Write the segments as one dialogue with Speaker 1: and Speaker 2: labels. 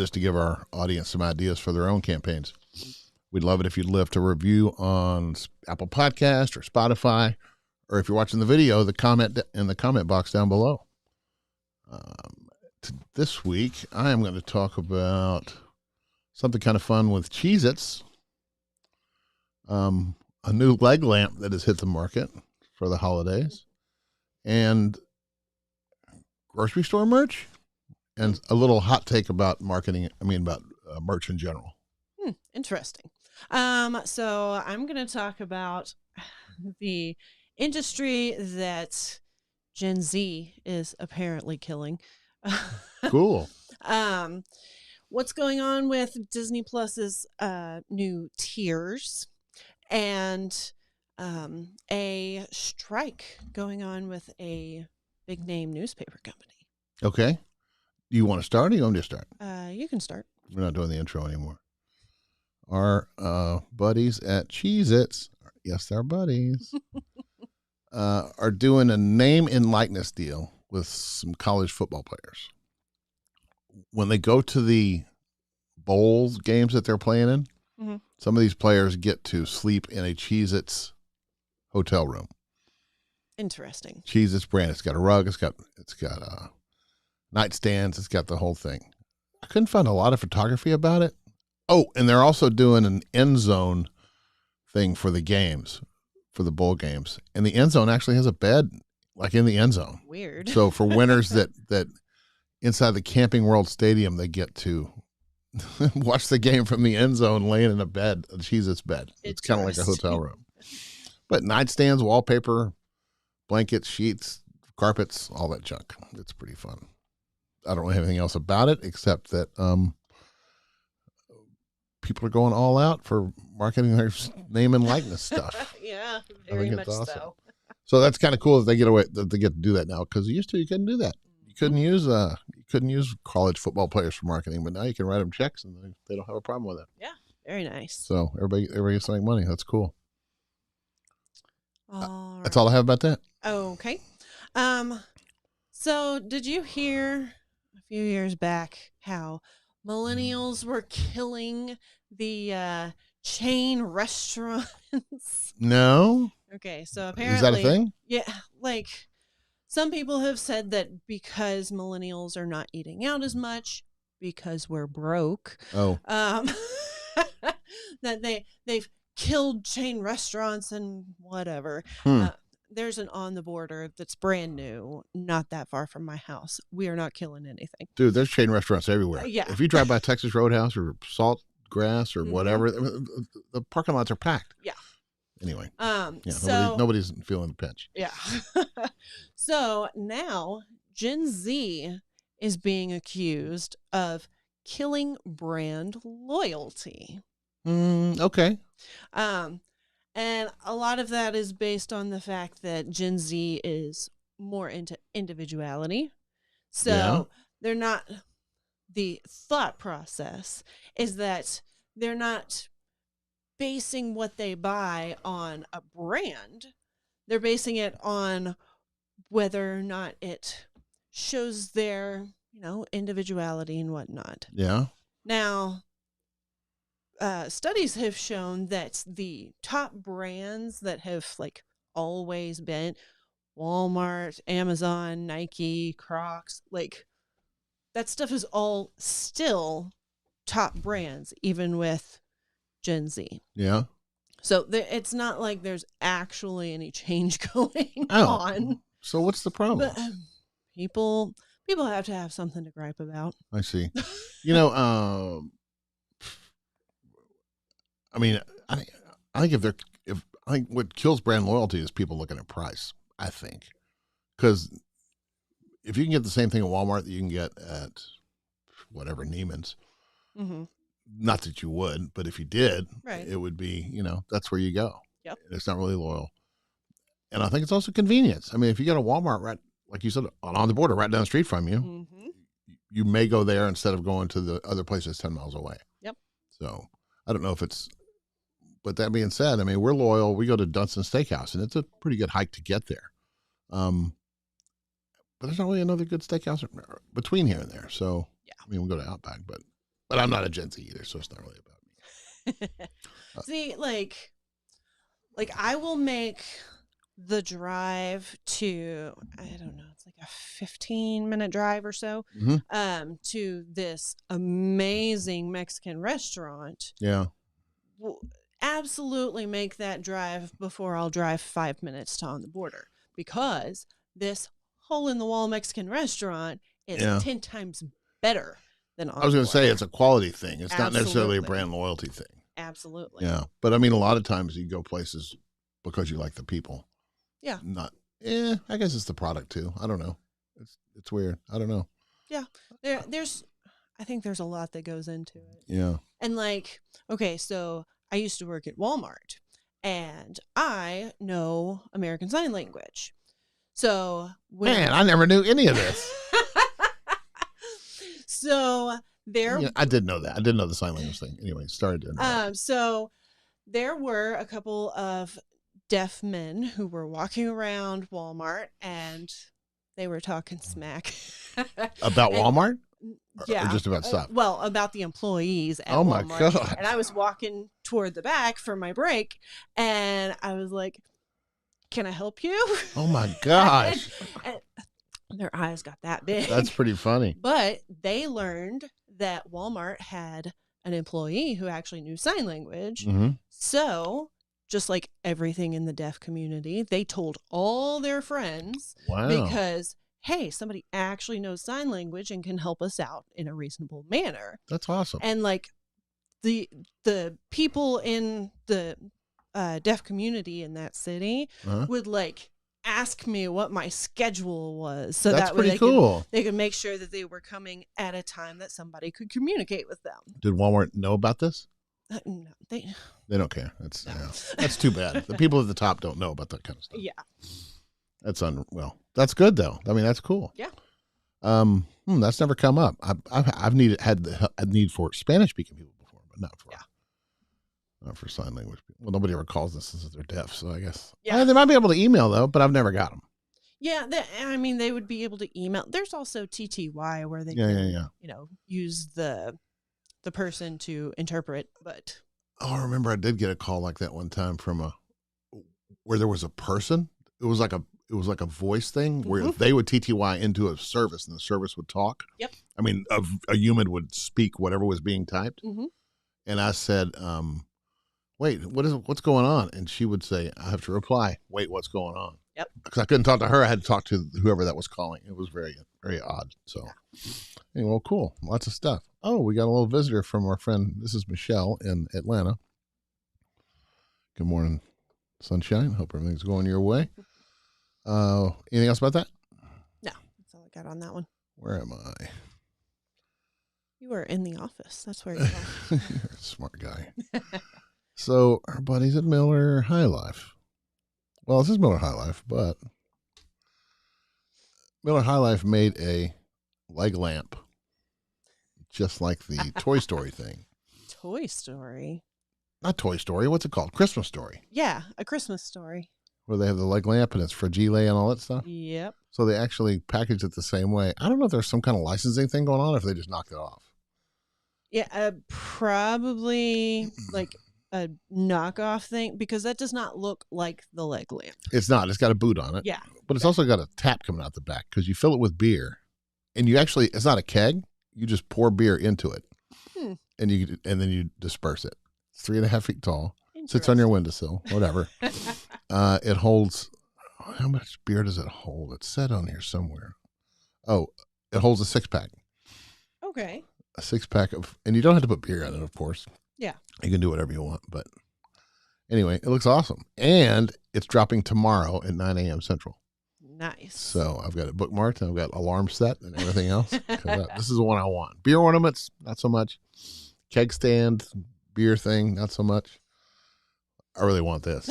Speaker 1: just to give our audience some ideas for their own campaigns. We'd love it if you'd left a review on Apple Podcast or Spotify, or if you're watching the video, the comment in the comment box down below. This week, I am going to talk about something kind of fun with Cheez-Its. A new leg lamp that has hit the market for the holidays, and grocery store merch, and a little hot take about marketing. About merch in general.
Speaker 2: Interesting. So I'm going to talk about the industry that Gen Z is apparently killing.
Speaker 1: Cool.
Speaker 2: What's going on with Disney Plus's new tiers, and a strike going on with a big name newspaper company.
Speaker 1: Okay. Do you want to start, or you want me to start?
Speaker 2: You can start.
Speaker 1: We're not doing the intro anymore. Our buddies at Cheez-Its, yes, they're buddies, are doing a name and likeness deal with some college football players. When they go to the bowl games that they're playing in,
Speaker 2: Mm-hmm.
Speaker 1: some of these players get to sleep in a Cheez-Its hotel room.
Speaker 2: Interesting.
Speaker 1: Cheez-Its brand. It's got a rug. It's got nightstands. It's got the whole thing. I couldn't find a lot of photography about it. Oh, and they're also doing an end zone thing for the games, for the bowl games. And the end zone actually has a bed, like in the end zone.
Speaker 2: Weird.
Speaker 1: So for winners that inside the Camping World Stadium, they get to watch the game from the end zone laying in a bed, a Cheez-Its bed. It's kind of like a hotel room. But nightstands, wallpaper, blankets, sheets, carpets, all that junk. It's pretty fun. I don't really have anything else about it except that people are going all out for marketing their name and likeness stuff.
Speaker 2: Yeah, very much awesome. So.
Speaker 1: So that's kind of cool that they get to do that now, because used to you couldn't do that. You couldn't use college football players for marketing, but now you can write them checks and they don't have a problem with it.
Speaker 2: Yeah, very nice.
Speaker 1: So everybody gets to make money. That's cool.
Speaker 2: All
Speaker 1: that's all I have about that.
Speaker 2: Okay. So did you hear a few years back how millennials were killing the chain restaurants?
Speaker 1: No.
Speaker 2: Okay, so apparently,
Speaker 1: is that a thing?
Speaker 2: Yeah, like some people have said that because millennials are not eating out as much because we're broke.
Speaker 1: Oh.
Speaker 2: That they've killed chain restaurants and whatever. There's an On the Border that's brand new, not that far from my house. We are not killing anything.
Speaker 1: Dude, there's chain restaurants everywhere.
Speaker 2: Yeah.
Speaker 1: If you drive by Texas Roadhouse or Saltgrass or whatever, the parking lots are packed.
Speaker 2: Yeah.
Speaker 1: Anyway.
Speaker 2: So
Speaker 1: nobody's feeling the pinch.
Speaker 2: Yeah. So now Gen Z is being accused of killing brand loyalty.
Speaker 1: Okay.
Speaker 2: And a lot of that is based on the fact that Gen Z is more into individuality. So they're not, the thought process is that they're not basing what they buy on a brand. They're basing it on whether or not it shows their, individuality and whatnot.
Speaker 1: Yeah.
Speaker 2: Now, studies have shown that the top brands that have always been Walmart, Amazon, Nike, Crocs, that stuff is all still top brands, even with Gen Z.
Speaker 1: Yeah.
Speaker 2: So it's not like there's actually any change going on.
Speaker 1: So what's the problem?
Speaker 2: But people have to have something to gripe about.
Speaker 1: I see. I think what kills brand loyalty is people looking at price. I think, because if you can get the same thing at Walmart that you can get at whatever Neiman's, not that you would, but if you did, it would be, that's where you go.
Speaker 2: Yep.
Speaker 1: It's not really loyal. And I think it's also convenience. I mean, if you got a Walmart right, like you said, on the border, right down the street from you, you may go there instead of going to the other place that's 10 miles away.
Speaker 2: Yep.
Speaker 1: So I don't know if it's, but that being said, I mean, we're loyal. We go to Dunstan Steakhouse, and it's a pretty good hike to get there. But there's not really another good steakhouse between here and there. So, we go to Outback, but But I'm not a Gen Z either, so it's not really about me.
Speaker 2: See, like I will make the drive to, I don't know, it's like a 15-minute drive or so, to this amazing Mexican restaurant.
Speaker 1: Yeah.
Speaker 2: Absolutely make that drive before I'll drive 5 minutes to On the Border, because this hole-in-the-wall Mexican restaurant is 10 times better than On the Border.
Speaker 1: I was going to say it's a quality thing. It's not
Speaker 2: Absolutely.
Speaker 1: necessarily a brand loyalty thing.
Speaker 2: Absolutely.
Speaker 1: Yeah. But I mean, a lot of times you go places because you like the people.
Speaker 2: Yeah.
Speaker 1: I guess it's the product too. I don't know. It's weird. I don't know.
Speaker 2: Yeah. I think there's a lot that goes into it.
Speaker 1: Yeah.
Speaker 2: And like, okay, so I used to work at Walmart and I know American Sign Language. So
Speaker 1: man, I never knew any of this.
Speaker 2: So
Speaker 1: I did know that. I didn't know the sign language thing. Anyway, started doing that.
Speaker 2: So there were a couple of deaf men who were walking around Walmart and they were talking smack
Speaker 1: about Walmart.
Speaker 2: Yeah,
Speaker 1: or just about stuff.
Speaker 2: Well, about the employees at Walmart.
Speaker 1: Oh my God!
Speaker 2: And I was walking toward the back for my break, and I was like, "Can I help you?"
Speaker 1: Oh my gosh!
Speaker 2: and their eyes got that big.
Speaker 1: That's pretty funny.
Speaker 2: But they learned that Walmart had an employee who actually knew sign language.
Speaker 1: Mm-hmm.
Speaker 2: So, just like everything in the deaf community, they told all their friends.
Speaker 1: Wow.
Speaker 2: Because, hey, somebody actually knows sign language and can help us out in a reasonable manner.
Speaker 1: That's awesome.
Speaker 2: And like the people in the deaf community in that city would like ask me what my schedule was, so
Speaker 1: that's
Speaker 2: that way
Speaker 1: pretty cool.
Speaker 2: They could make sure that they were coming at a time that somebody could communicate with them. Did
Speaker 1: Walmart know about this?
Speaker 2: No, they
Speaker 1: don't care. That's too bad. The people at the top don't know about that kind of stuff.
Speaker 2: Yeah,
Speaker 1: that's good though. I mean, that's cool.
Speaker 2: Yeah.
Speaker 1: That's never come up. I've had a need for Spanish speaking people before, but not for sign language people. Well, nobody ever calls this since they're deaf, so I guess they might be able to email though, but I've never got them.
Speaker 2: Yeah, they would be able to email. There's also TTY where they use the person to interpret. But
Speaker 1: I remember I did get a call like that one time from where there was a person. It was like a voice thing where they would TTY into a service and the service would talk.
Speaker 2: Yep.
Speaker 1: I mean, a human would speak whatever was being typed. Mm-hmm. And I said, wait, what's going on? And she would say, I have to reply, wait, what's going on?
Speaker 2: Yep.
Speaker 1: Because I couldn't talk to her. I had to talk to whoever that was calling. It was very, very odd. So anyway, well, cool. Lots of stuff. Oh, we got a little visitor from our friend. This is Michelle in Atlanta. Good morning, sunshine. Hope everything's going your way. Anything else about that?
Speaker 2: No, that's all I got on that one.
Speaker 1: Where am I?
Speaker 2: You are in the office. That's where you are.
Speaker 1: You're a smart guy. So our buddies at Miller High Life. Well, this is Miller High Life, but Miller High Life made a leg lamp, just like the Toy Story thing.
Speaker 2: Toy Story?
Speaker 1: Not Toy Story. What's it called? Christmas Story.
Speaker 2: Yeah, A Christmas Story.
Speaker 1: Where they have the leg lamp and it's fragile and all that stuff.
Speaker 2: Yep.
Speaker 1: So they actually packaged it the same way. I don't know if there's some kind of licensing thing going on or if they just knocked it off.
Speaker 2: Yeah, probably like a knockoff thing, because that does not look like the leg lamp.
Speaker 1: It's not. It's got a boot on it.
Speaker 2: Yeah.
Speaker 1: But it's also got a tap coming out the back because you fill it with beer. And you actually, it's not a keg. You just pour beer into it. And then you disperse it. It's 3.5 feet tall. Sits on your windowsill, whatever. It holds, how much beer does it hold? It's set on here somewhere. Oh, it holds a 6-pack.
Speaker 2: Okay.
Speaker 1: A 6-pack of, and you don't have to put beer in it, of course.
Speaker 2: Yeah.
Speaker 1: You can do whatever you want, but anyway, it looks awesome. And it's dropping tomorrow at 9 a.m. Central.
Speaker 2: Nice.
Speaker 1: So I've got it bookmarked and I've got alarm set and everything else. This is the one I want. Beer ornaments, not so much. Keg stand, beer thing, not so much. I really want this.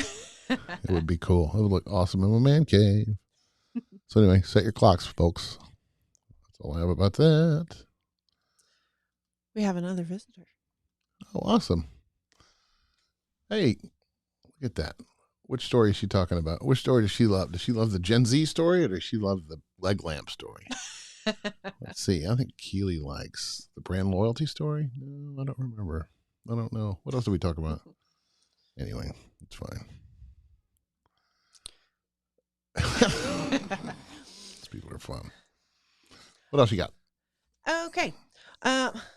Speaker 1: It would be cool. It would look awesome in my man cave. So anyway, set your clocks, folks. That's all I have about that.
Speaker 2: We have another visitor.
Speaker 1: Oh, awesome. Hey, look at that. Which story is she talking about? Which story does she love? Does she love the Gen Z story or does she love the leg lamp story? Let's see. I think Keely likes the brand loyalty story. No, I don't remember. I don't know. What else did we talk about? Anyway, it's fine. These people are fun. What else you got?
Speaker 2: Okay.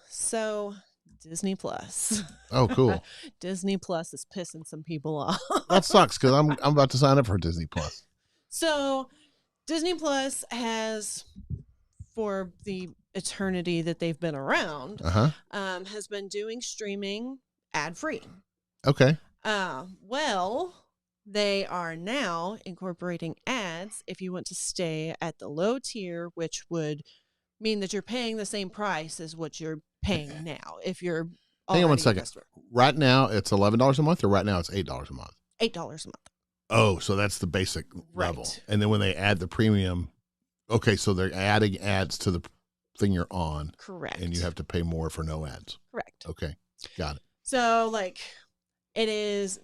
Speaker 2: So Disney Plus.
Speaker 1: Oh, cool.
Speaker 2: Disney Plus is pissing some people off.
Speaker 1: That sucks because I'm about to sign up for Disney Plus.
Speaker 2: So Disney Plus has, for the eternity that they've been around, has been doing streaming ad-free.
Speaker 1: Okay.
Speaker 2: Well, they are now incorporating ads if you want to stay at the low tier, which would mean that you're paying the same price as what you're paying now. If you're
Speaker 1: hang on one second. Right now it's $11 a month, or right now it's $8 a month?
Speaker 2: $8 a month.
Speaker 1: Oh, so that's the basic level. And then when they add the premium, okay, so they're adding ads to the thing you're on.
Speaker 2: Correct.
Speaker 1: And you have to pay more for no ads.
Speaker 2: Correct.
Speaker 1: Okay, got it.
Speaker 2: So, like, it is,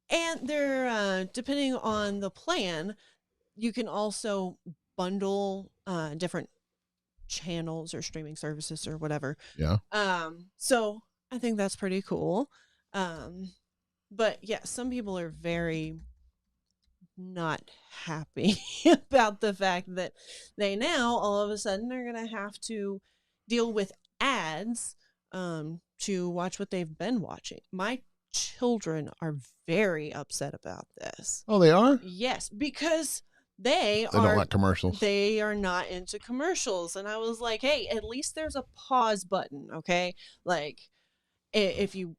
Speaker 2: and they're, depending on the plan, you can also bundle different channels or streaming services or whatever.
Speaker 1: Yeah.
Speaker 2: So I think that's pretty cool. But yeah, some people are very not happy about the fact that they now all of a sudden are going to have to deal with ads to watch what they've been watching. My children are very upset about this.
Speaker 1: Oh, they are?
Speaker 2: Yes, because they
Speaker 1: don't like commercials.
Speaker 2: They are not into commercials. And I was like, hey, at least there's a pause button, okay? Like, if you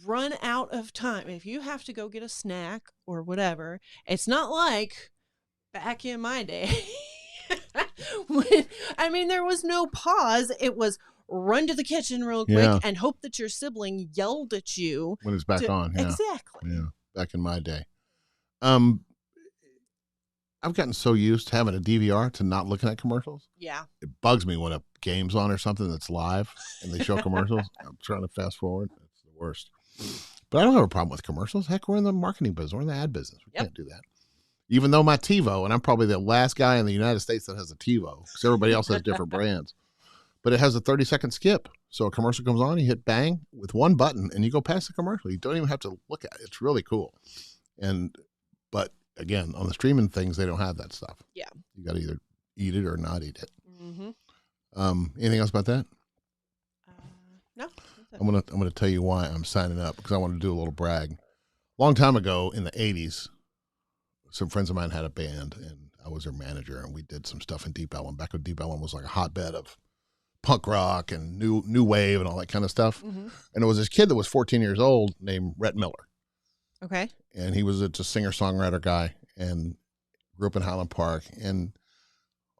Speaker 2: run out of time, if you have to go get a snack or whatever, it's not like back in my day. There was no pause. It was run to the kitchen real quick and hope that your sibling yelled at you
Speaker 1: when it's back on. Yeah.
Speaker 2: Exactly.
Speaker 1: Yeah, back in my day. I've gotten so used to having a DVR to not looking at commercials.
Speaker 2: Yeah.
Speaker 1: It bugs me when a game's on or something that's live and they show commercials. I'm trying to fast forward. It's the worst. But I don't have a problem with commercials. Heck, we're in the marketing business. We're in the ad business. We can't do that. Even though my TiVo, and I'm probably the last guy in the United States that has a TiVo, because everybody else has different brands. But it has a 30-second skip. So a commercial comes on, you hit bang with one button, and you go past the commercial. You don't even have to look at it. It's really cool. But again, on the streaming things, they don't have that stuff.
Speaker 2: Yeah.
Speaker 1: You got to either eat it or not eat it.
Speaker 2: Mm-hmm.
Speaker 1: Anything else about that?
Speaker 2: No.
Speaker 1: I'm gonna tell you why I'm signing up, because I want to do a little brag. Long time ago in the 80s, some friends of mine had a band, and I was their manager, and we did some stuff in Deep Ellum. Back when Deep Ellum was like a hotbed of punk rock and new wave and all that kind of stuff. Mm-hmm. And there was this kid that was 14 years old named Rhett Miller.
Speaker 2: Okay.
Speaker 1: And he was a singer-songwriter guy and grew up in Highland Park. And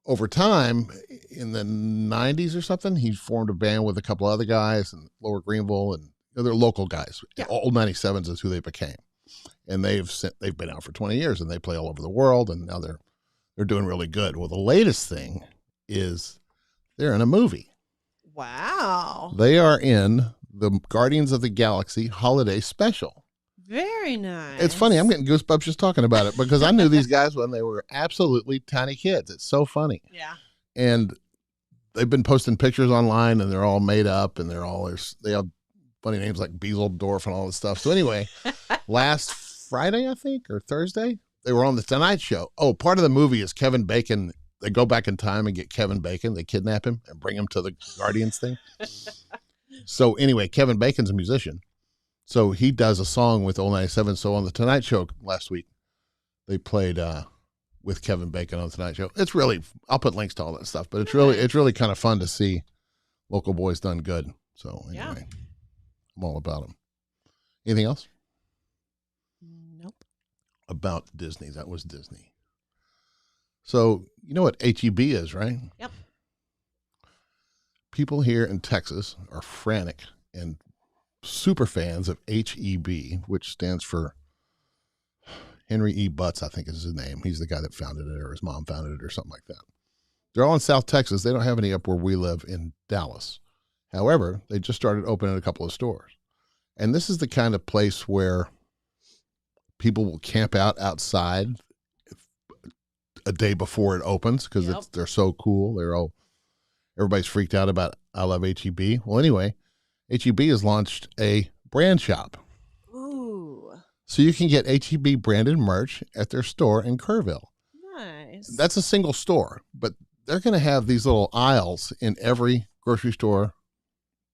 Speaker 1: over time, in the 90s or something, he formed a band with a couple other guys in Lower Greenville, and they're local guys. Yeah. Old 97s is who they became. And they've been out for 20 years, and they play all over the world, and now they're doing really good. Well, the latest thing is they're in a movie.
Speaker 2: Wow.
Speaker 1: They are in the Guardians of the Galaxy holiday special.
Speaker 2: Very nice.
Speaker 1: It's funny. I'm getting goosebumps just talking about it, because I knew these guys when they were absolutely tiny kids. It's so funny.
Speaker 2: Yeah.
Speaker 1: And they've been posting pictures online, and they're all made up, and they have funny names like Bezeldorf and all this stuff. So anyway, last Friday, I think, or Thursday, they were on the Tonight Show. Oh, part of the movie is Kevin Bacon. They go back in time and get Kevin Bacon. They kidnap him and bring him to the Guardians thing. So anyway, Kevin Bacon's a musician. So he does a song with Old 97. So on the Tonight Show last week, they played with Kevin Bacon on the Tonight Show. It's really, I'll put links to all that stuff, but it's really kind of fun to see local boys done good. So anyway, I'm all about them. Anything else?
Speaker 2: Nope.
Speaker 1: About Disney. That was Disney. So you know what HEB is, right?
Speaker 2: Yep.
Speaker 1: People here in Texas are frantic and super fans of HEB, which stands for Henry E. Butts, I think is his name. He's the guy that founded it, or his mom founded it, or something like that. They're all in South Texas. They don't have any up where we live in Dallas. However, they just started opening a couple of stores. And this is the kind of place where people will camp out outside a day before it opens, because they're so cool. They're all Everybody's freaked out about I love HEB. Well, anyway, HEB has launched a brand shop.
Speaker 2: Ooh.
Speaker 1: So you can get HEB branded merch at their store in Kerrville.
Speaker 2: Nice.
Speaker 1: That's a single store, but they're going to have these little aisles in every grocery store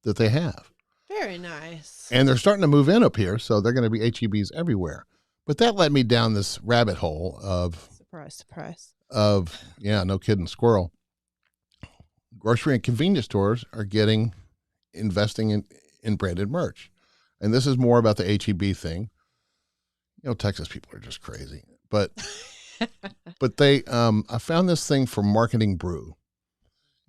Speaker 1: that they have.
Speaker 2: Very nice.
Speaker 1: And they're starting to move in up here, so they're going to be HEBs everywhere. But that led me down this rabbit hole of...
Speaker 2: Surprise.
Speaker 1: No kidding, squirrel. Grocery and convenience stores are investing in branded merch. And this is more about the HEB thing. Texas people are just crazy. But they, I found this thing from Marketing Brew.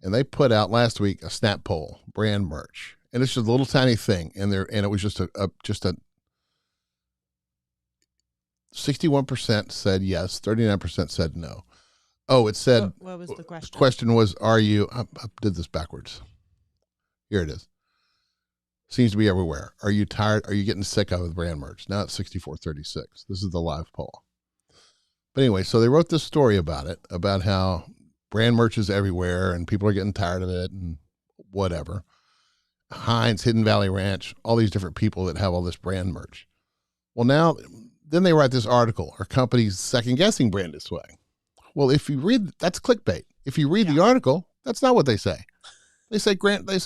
Speaker 1: And they put out last week a Snap Poll brand merch. And it's just a little tiny thing. And it was just a 61% said yes, 39% said no. Oh, it said,
Speaker 2: what was the question?
Speaker 1: The question was, I did this backwards. Here it is. Seems to be everywhere. Are you tired? Are you getting sick of the brand merch? Now it's 64-36. This is the live poll. But anyway, so they wrote this story about it, about how brand merch is everywhere and people are getting tired of it and whatever. Heinz, Hidden Valley Ranch, all these different people that have all this brand merch. Well, then they write this article, are companies second guessing branded swag? Well, if you read, that's clickbait. If you read the article, that's not what they say. They say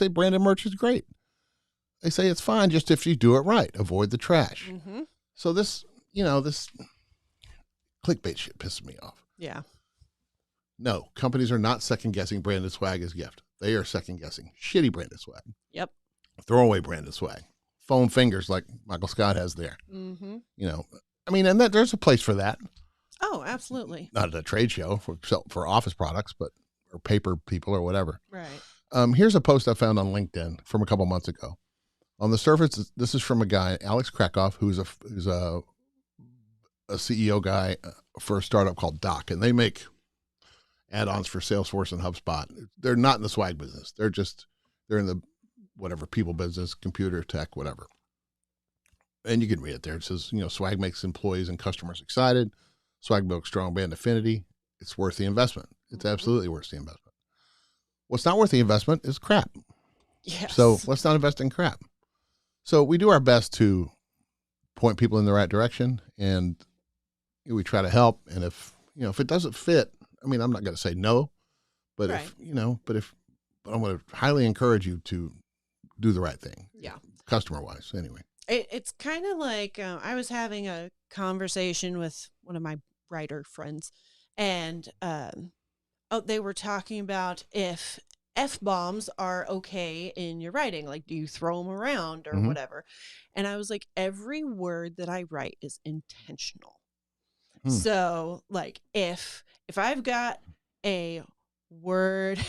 Speaker 1: branded merch is great. They say it's fine just if you do it right. Avoid the trash.
Speaker 2: Mm-hmm.
Speaker 1: So this clickbait shit pisses me off.
Speaker 2: Yeah.
Speaker 1: No, companies are not second guessing branded swag as gift. They are second guessing shitty branded swag.
Speaker 2: Yep.
Speaker 1: Throwaway branded swag. Foam fingers like Michael Scott has there.
Speaker 2: Mm-hmm.
Speaker 1: And there's a place for that.
Speaker 2: Oh, absolutely.
Speaker 1: Not at a trade show for office products, or paper people or whatever.
Speaker 2: Right.
Speaker 1: Here's a post I found on LinkedIn from a couple months ago. On the surface, this is from a guy, Alex Krakoff, who's a CEO guy for a startup called Doc, and they make add-ons for Salesforce and HubSpot. They're not in the swag business. They're in the whatever people business, computer, tech, whatever. And you can read it there. It says, swag makes employees and customers excited. Swag builds strong brand affinity. It's worth the investment. It's absolutely worth the investment. What's not worth the investment is crap.
Speaker 2: Yes.
Speaker 1: So let's not invest in crap. So we do our best to point people in the right direction, and we try to help. And if it doesn't fit, I'm not going to say no, but
Speaker 2: right.
Speaker 1: but I'm going to highly encourage you to do the right thing.
Speaker 2: Yeah.
Speaker 1: Customer wise, anyway.
Speaker 2: It's kind of like I was having a conversation with one of my writer friends, and they were talking about if F-bombs are okay in your writing, like do you throw them around or whatever? And I was like, every word that I write is intentional. So like if I've got a word,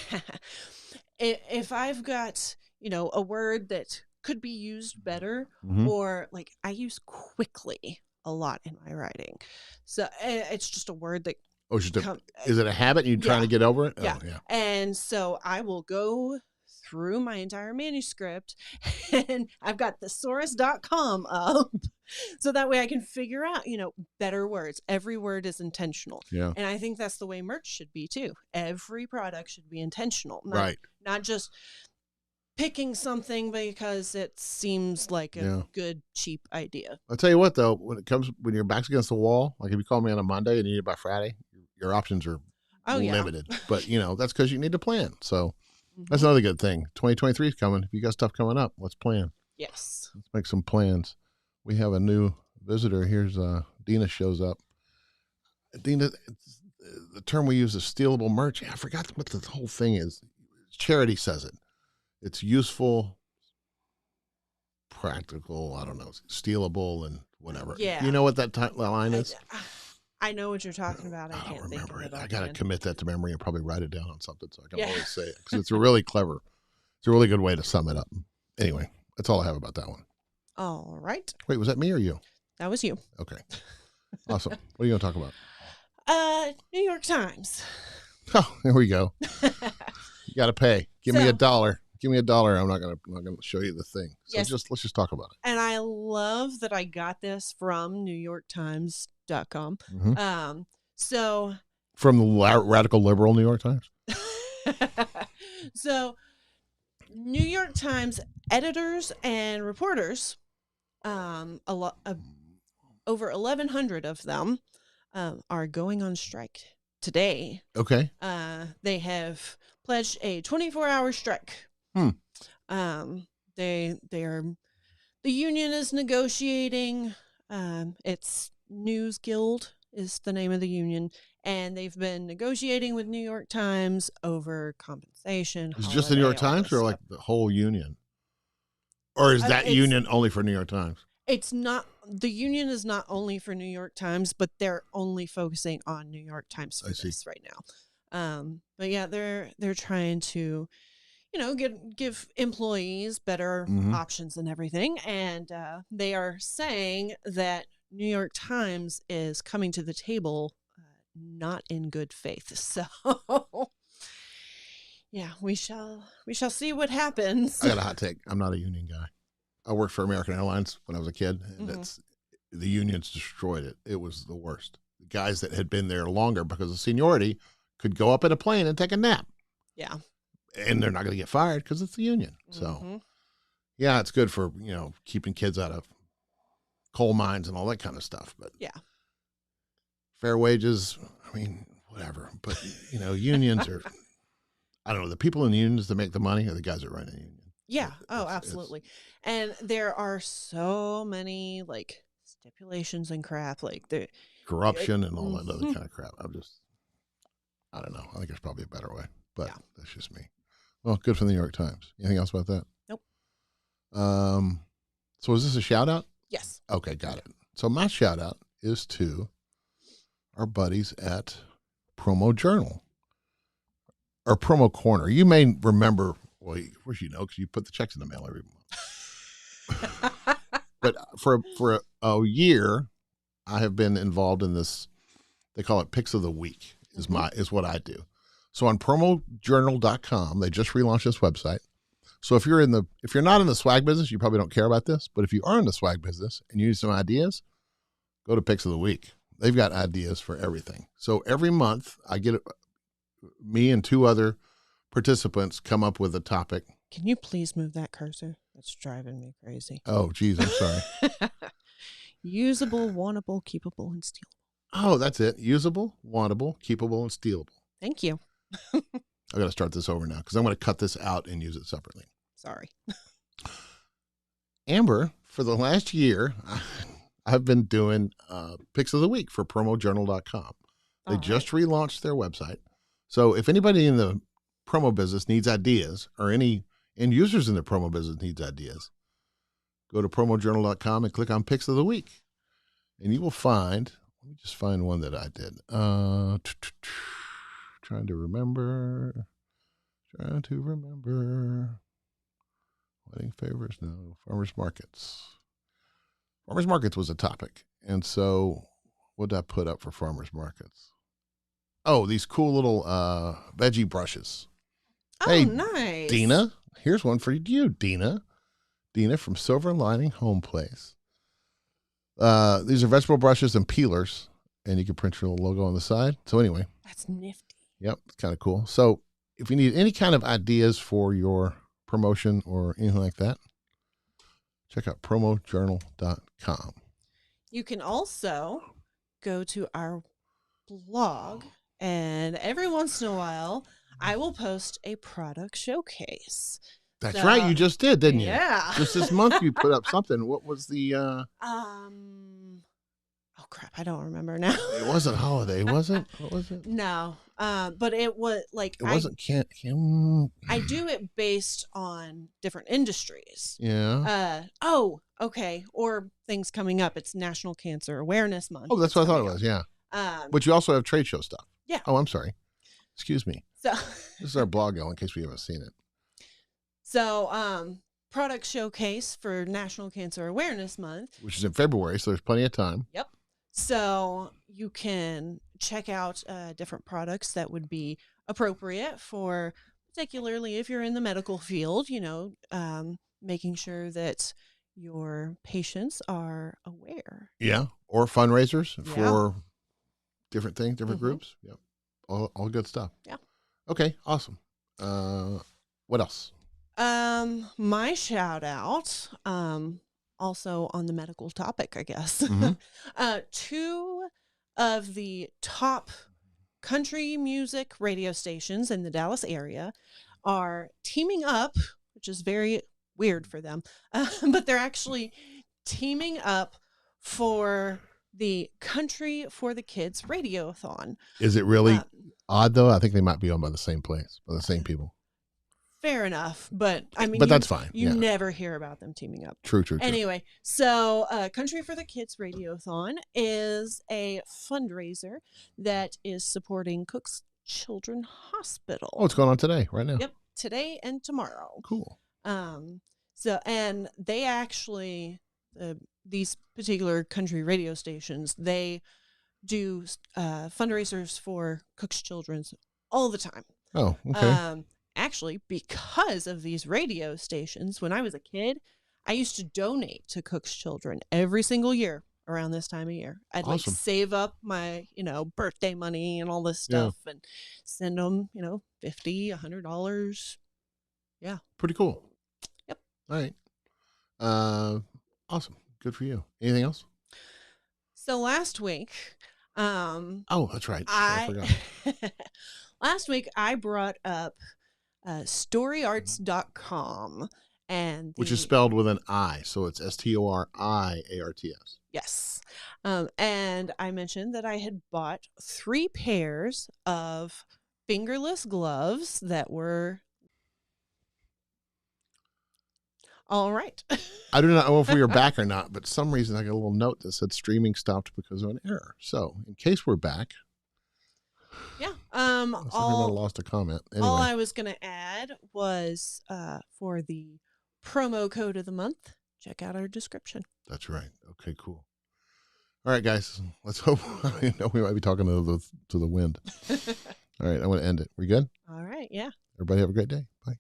Speaker 2: if I've got, a word that could be used better, or like I use quickly a lot in my writing. So it's just a word that
Speaker 1: is it a habit you're trying to get over it?
Speaker 2: Yeah.
Speaker 1: Oh, yeah.
Speaker 2: And so I will go through my entire manuscript, and I've got thesaurus.com up so that way I can figure out, better words. Every word is intentional.
Speaker 1: Yeah.
Speaker 2: And I think that's the way merch should be too. Every product should be intentional. Not just picking something because it seems like a good, cheap idea.
Speaker 1: I'll tell you what, though, when your back's against the wall, like if you call me on a Monday and you need it by Friday, your options are limited. But, that's because you need to plan. So that's another good thing. 2023 is coming. If you got stuff coming up, let's plan.
Speaker 2: Yes.
Speaker 1: Let's make some plans. We have a new visitor. Here's Dina shows up. Dina, the term we use is stealable merch. I forgot what the whole thing is. Charity says it. It's useful, practical, I don't know, stealable and whatever. Yeah. You know what that line is?
Speaker 2: I know what you're talking about. I
Speaker 1: can't remember
Speaker 2: think
Speaker 1: it. I got to commit that to memory and probably write it down on something so I can always say it. Because it's really clever. It's a really good way to sum it up. Anyway, that's all I have about that one.
Speaker 2: All right.
Speaker 1: Wait, was that me or you?
Speaker 2: That was you.
Speaker 1: Okay. Awesome. What are you going to talk about?
Speaker 2: New York Times.
Speaker 1: Oh, here we go. You got to pay. Give me $1. Give me $1. I'm not gonna show you the thing. So let's just talk about it.
Speaker 2: And I love that I got this from NewYorkTimes.com.
Speaker 1: From the radical liberal New York Times.
Speaker 2: So, New York Times editors and reporters, over 1,100 of them, are going on strike today.
Speaker 1: Okay.
Speaker 2: They have pledged a 24-hour strike. They are, the union is negotiating. It's News Guild is the name of the union, and they've been negotiating with New York Times over compensation.
Speaker 1: Is it just the New York Times or like the whole union? Or is that union only for New York Times?
Speaker 2: It's not. The union is not only for New York Times, but they're only focusing on New York Times for this right now. But yeah, they're trying to, give employees better options and everything. And they are saying that New York Times is coming to the table not in good faith. So yeah, we shall see what happens.
Speaker 1: I got a hot take. I'm not a union guy. I worked for American Airlines when I was a kid, and the unions destroyed it. It was the worst. The guys that had been there longer because of seniority could go up in a plane and take a nap.
Speaker 2: Yeah.
Speaker 1: And they're not going to get fired because it's the union. So, yeah, it's good for, keeping kids out of coal mines and all that kind of stuff. But
Speaker 2: yeah,
Speaker 1: fair wages, I mean, whatever. But, unions are, I don't know, the people in the unions that make the money are the guys that run the union.
Speaker 2: Yeah. Absolutely. And there are so many stipulations and crap, the
Speaker 1: corruption and all that other kind of crap. I don't know. I think there's probably a better way, but that's just me. Well, good for the New York Times. Anything else about that?
Speaker 2: Nope.
Speaker 1: So is this a shout out?
Speaker 2: Yes.
Speaker 1: Okay, got it. So my shout out is to our buddies at Promo Journal or Promo Corner. You may remember, well, of course because you put the checks in the mail every month. But for a year, I have been involved in this. They call it Picks of the Week. Is what I do. So on promojournal.com, they just relaunched this website. So if you're not in the swag business, you probably don't care about this. But if you are in the swag business and you need some ideas, go to Picks of the Week. They've got ideas for everything. So every month, me and two other participants come up with a topic.
Speaker 2: Can you please move that cursor? That's driving me crazy.
Speaker 1: Oh, geez, I'm sorry.
Speaker 2: Usable, wantable, keepable, and stealable.
Speaker 1: Oh, that's it. Usable, wantable, keepable, and stealable.
Speaker 2: Thank you.
Speaker 1: I got to start this over now because I'm going to cut this out and use it separately.
Speaker 2: Sorry.
Speaker 1: Amber, for the last year, I've been doing Picks of the Week for promojournal.com. They just relaunched their website. So if anybody in the promo business needs ideas or any end users in the promo business needs ideas, go to promojournal.com and click on Picks of the Week. And you will find, let me just find one that I did. Trying to remember. Wedding favors? No. Farmers markets. Farmers markets was a topic. And so what did I put up for farmers markets? Oh, these cool little veggie brushes.
Speaker 2: Oh,
Speaker 1: hey,
Speaker 2: nice.
Speaker 1: Dina, here's one for you, Dina. Dina from Silver Lining Home Place. These are vegetable brushes and peelers, and you can print your little logo on the side. So anyway.
Speaker 2: That's nifty.
Speaker 1: Yep, it's kind of cool. So if you need any kind of ideas for your promotion or anything like that, check out promojournal.com.
Speaker 2: You can also go to our blog, and every once in a while, I will post a product showcase.
Speaker 1: That's right. You just did, didn't you?
Speaker 2: Yeah.
Speaker 1: Just this month you put up something. What was the
Speaker 2: oh crap, I don't remember now.
Speaker 1: It wasn't holiday, was it? What was it?
Speaker 2: No. But it was
Speaker 1: it wasn't
Speaker 2: I do it based on different industries.
Speaker 1: Yeah.
Speaker 2: Okay. Or things coming up. It's National Cancer Awareness Month.
Speaker 1: Oh, that's what I thought it was, yeah. But you also have trade show stuff.
Speaker 2: Yeah.
Speaker 1: Oh, I'm sorry. Excuse me.
Speaker 2: So
Speaker 1: this is our blog in case we haven't seen it.
Speaker 2: So, product showcase for National Cancer Awareness Month.
Speaker 1: Which is in February, so there's plenty of time.
Speaker 2: Yep. So you can check out different products that would be appropriate for, particularly if you're in the medical field, making sure that your patients are aware.
Speaker 1: Yeah. Or fundraisers for different things, different groups. Yep. All good stuff.
Speaker 2: Yeah.
Speaker 1: Okay. Awesome. What else?
Speaker 2: My shout out, also on the medical topic, I guess. Two of the top country music radio stations in the Dallas area are teaming up, which is very weird for them, but they're actually teaming up for the Country for the Kids Radiothon.
Speaker 1: Is it really odd, though? I think they might be owned by the same place, by the same people.
Speaker 2: Fair enough, but I mean,
Speaker 1: but that's fine.
Speaker 2: You never hear about them teaming up.
Speaker 1: True.
Speaker 2: Anyway, so Country for the Kids Radiothon is a fundraiser that is supporting Cook's Children's Hospital.
Speaker 1: Oh, it's going on today, right now.
Speaker 2: Yep, today and tomorrow.
Speaker 1: Cool.
Speaker 2: And they actually, these particular country radio stations, they do fundraisers for Cook's Children's all the time.
Speaker 1: Oh, okay.
Speaker 2: Actually, because of these radio stations, when I was a kid, I used to donate to Cook's Children every single year around this time of year. I'd like save up my, birthday money and all this stuff and send them, $50, $100. Yeah.
Speaker 1: Pretty cool.
Speaker 2: Yep.
Speaker 1: All right. Awesome. Good for you. Anything else?
Speaker 2: So last week,
Speaker 1: oh, that's right. I forgot.
Speaker 2: Last week I brought up Storiarts.com, and
Speaker 1: which is spelled with an I, so it's STORIARTS.
Speaker 2: Yes. And I mentioned that I had bought 3 pairs of fingerless gloves that were all right.
Speaker 1: I do not know if we are back or not, but for some reason I got a little note that said streaming stopped because of an error. So in case we're back.
Speaker 2: Yeah.
Speaker 1: I lost a comment. Anyway.
Speaker 2: All I was going to add was for the promo code of the month, check out our description.
Speaker 1: That's right. Okay, cool. All right, guys. Let's hope. I know we might be talking to the wind. All right, I'm going to end it. We good?
Speaker 2: All right. Yeah.
Speaker 1: Everybody have a great day. Bye.